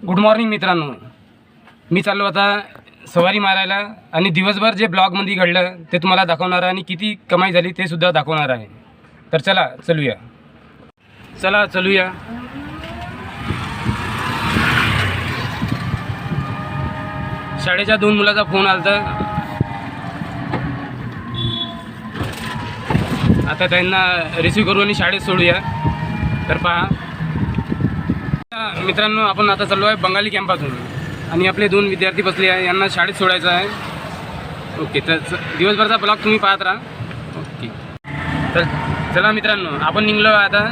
Good morning मित्रांनो. मी चाललो आता सवारी मारायला आणि दिवसभर जे ब्लॉगमध्ये घडलं ते तुम्हाला दाखवणार आहे आणि किती कमाई झाली ते सुद्धा दाखवणार आहे. तर चला चलूया. शाळेच्या 2 मुलाचा फोन आलता. आता त्यांना रिसीव्ह करू आणि शाळेत सोडूया. तर पहा मित्रांनो, आपण आता चाललो आहे बंगाली कॅम्पातून आणि आपले 2 विद्यार्थी बसले आहे. यांना शाळेत सोडायचं आहे. ओके, तर दिवसभरचा ब्लॉग तुम्ही पाहत राहा. ओके, तर चला मित्रांनो, आपण निघलो आता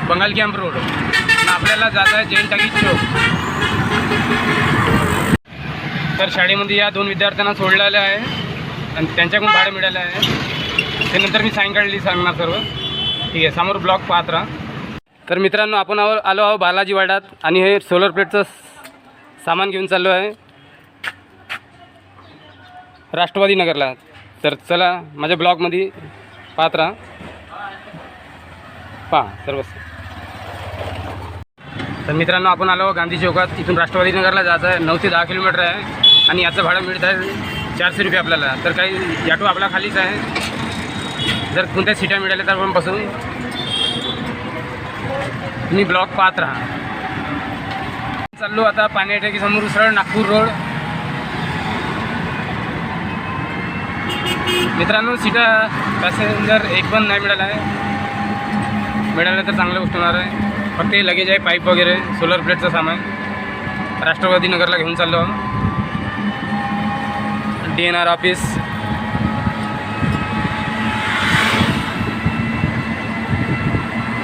बंगाल कॅम्प रोड आणि आपल्याला जायचं आहे जैन टाकीज चौक. तर शाळेमध्ये या 2 विद्यार्थ्यांना सोडलेलं आहे आणि त्यांच्याकडून भाडं मिळालं आहे. ते नंतर मी सायंकाळी सांगणार सर्व. ठीक आहे, समोर ब्लॉग पाहत राहा. तर मित्रांनो, आपण आलो आहो बालाजी वाड्यात आणि हे सोलर प्लेटचं सामान घेऊन चाललो आहे राष्ट्रवादी नगरला. तर चला माझ्या ब्लॉगमध्ये पाहत राहा. पहा सर्व. तर मित्रांनो, आपण आलो गांधी चौकात. इथून राष्ट्रवादी नगरला जायचं आहे. 9 ते 10 किलोमीटर आहे आणि याचं भाडं मिळत आहे 400 रुपये आपल्याला. तर काही ॲटो आपला खालीच आहे. जर कोणत्या सीटा मिळाल्या तर आपण बसून तुम्ही ब्लॉग पाहत राहा. चाललो आता पाण्याटाकी समोर सरळ नागपूर रोड. मित्रांनो, सीटा पॅसेंजर एक पण नाही मिळाला आहे. मिळालं तर चांगलं गोष्ट होणार आहे. फक्त हे लगेज आहे, पाईप वगैरे, सोलर प्लेटचं सामान राष्ट्रवादी नगरला घेऊन चाललो. DNR office.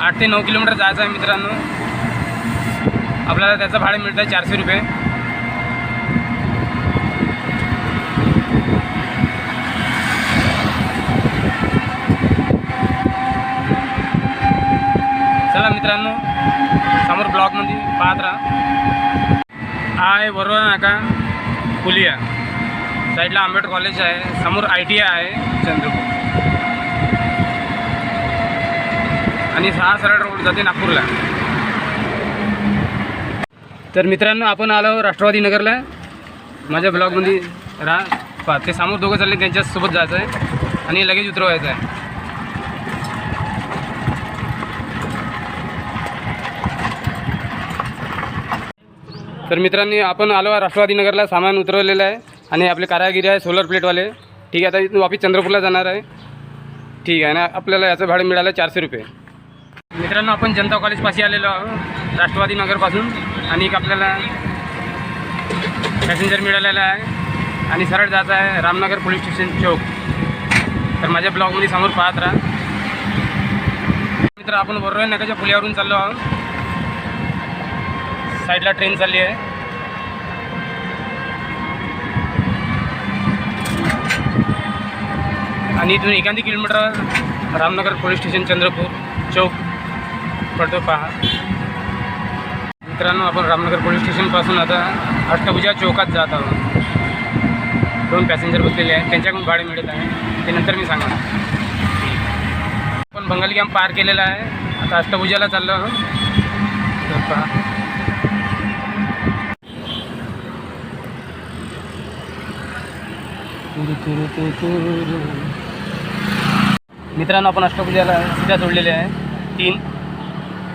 आठ ते 9 किलोमीटर जायचं आहे मित्रांनो. आपल्याला त्याचं भाडं मिळतं आहे 400 रुपये. चला मित्रांनो, समोर ब्लॉकमध्ये पाहत राहा. हा आहे वरोरा नाका पुलिया. साईडला आंबेडकर कॉलेज आहे. समोर ITI आहे चंद्रपूर आणि 6 सरळ रोड जाते नागपूरला. तर मित्रांनो, आपण आलो राष्ट्रवादी नगरला. माझ्या ब्लॉगमध्ये राहा. पहा, ते समोर दोघं चालले, त्यांच्यासोबत जायचं आहे आणि लगेच उतरवायचं आहे. तर मित्रांनी, आपण आलो राष्ट्रवादी नगरला. सामान उतरवलेलं आहे आणि आपले कारागिरी आहे सोलर प्लेटवाले. ठीक आहे, आता इथून वापिस चंद्रपूरला जाणार आहे. ठीक आहे ना. आपल्याला याचं भाडं मिळालं 400 रुपये. मित्रांनो, आपण जनता कॉलेजपाशी आलेलो आहोत राष्ट्रवादी नगरपासून आणि एक आपल्याला पॅसेंजर मिळालेला आहे आणि सरळ जायचं आहे रामनगर पोलीस स्टेशन चौक. तर माझ्या ब्लॉगमध्ये समोर पाहत राहा. मित्र, आपण वरोरा नाक्याच्या पुलावरून चाललो आहोत. साईडला ट्रेन चालली आहे. आणि इथून 1 kilometre Ramnagar police station Chandrapur chowk पडतो. पहा मित्रांनो, आपण रामनगर पोलीस स्टेशनपासून आता अष्टभुजा चौकात जात आहोत. 2 पॅसेंजर बसलेले आहेत, त्यांच्याकडून भाडे मिळत आहे. ते नंतर मी सांगणार. आपण बंगाली कॅम्प पार केलेला आहे. आता अष्टभुजाला चाललो आहोत. तर पहा, मित्रांनो, आपण अष्टभुजाला सीटा जोडलेल्या आहे 3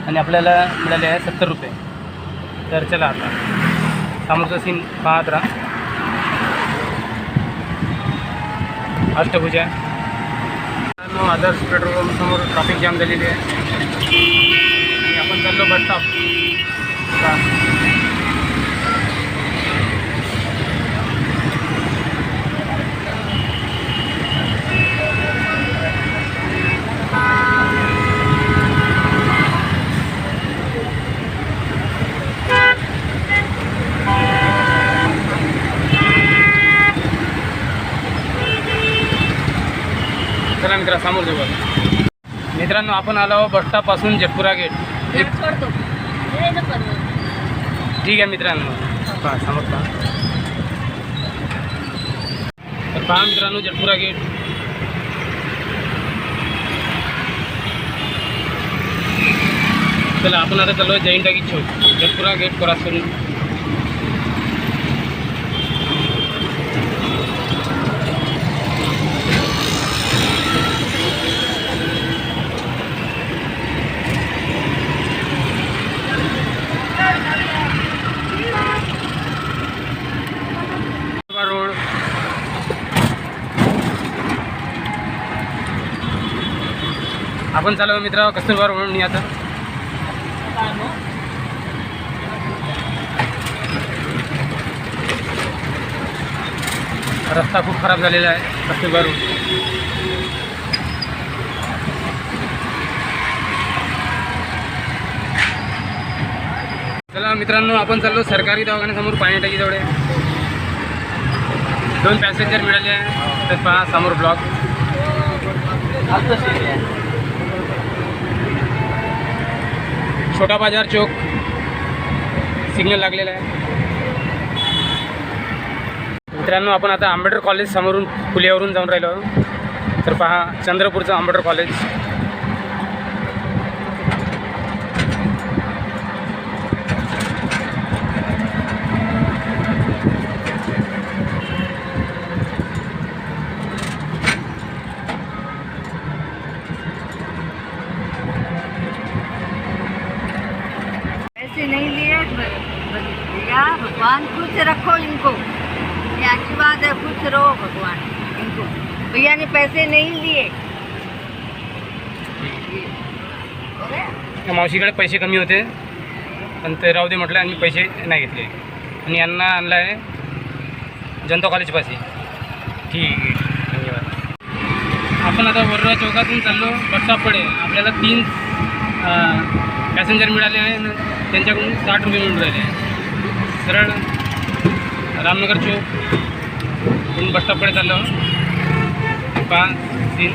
आणि आपल्याला मिळाले आहे 70 रुपये. तर चला आता समोरचा सीन पाहत राहा. अष्टभुजा. आदर्श पेट्रोल पंप समोर ट्रॅफिक जाम झालेली आहे आणि आपण चाललो बस स्टॉप. चला मित्रा, समोर जाऊ. मित्रांनो, आपण आलो बस स्टॉपपासून जटपुरा गेट. ठीक आहे मित्रांनो, पहा समोर पहा. तर पहा मित्रांनो, जटपुरा गेट. चला आपण आता चालू आहे जैन टाकीज चौक, जटपुरा गेट क्रॉस करून. आपण चालू मित्र कस्तुरबा रोडनी आता. रस्ता खूप खराब झालेला आहे कस्तुरबा रोड. चला मित्रांनो, आपण चाललो सरकारी दवाखान्यासमोर पाणी टाकीजवळ. 2 पॅसेंजर मिळाले आहे. तर पहा समोर ब्लॉक. छोटा बाजार चौक सिग्नल लागलेला आहे. मित्रांनो, आपण आता आंबेडकर कॉलेज समोरून पुलावरून जाऊन राहिलो. तर पहा चंद्रपूरचं आंबेडकर कॉलेज. नहीं लिए भैया, भगवान खुश रखो इनको, ये आशीर्वाद है, खुश रहो भगवान इनको. भैया ने पैसे नहीं लिए. त्या मावशीकडे पैसे कमी होते पण ते राहू दे म्हटलं आणि मी पैसे नाही घेतले आणि यांना आणलं आहे जनता कॉलेजपाशी. ठीक आहे, धन्यवाद. आपण आता वर्धा चौकातून चाललो बस स्टॉपकडे. आपल्याला 3 पॅसेंजर मिळाले आहे. त्यांच्याकडून 60 रुपये मिळून राहिले. सरळ रामनगर चौक बस स्टॉपकडे चाललो. 5 3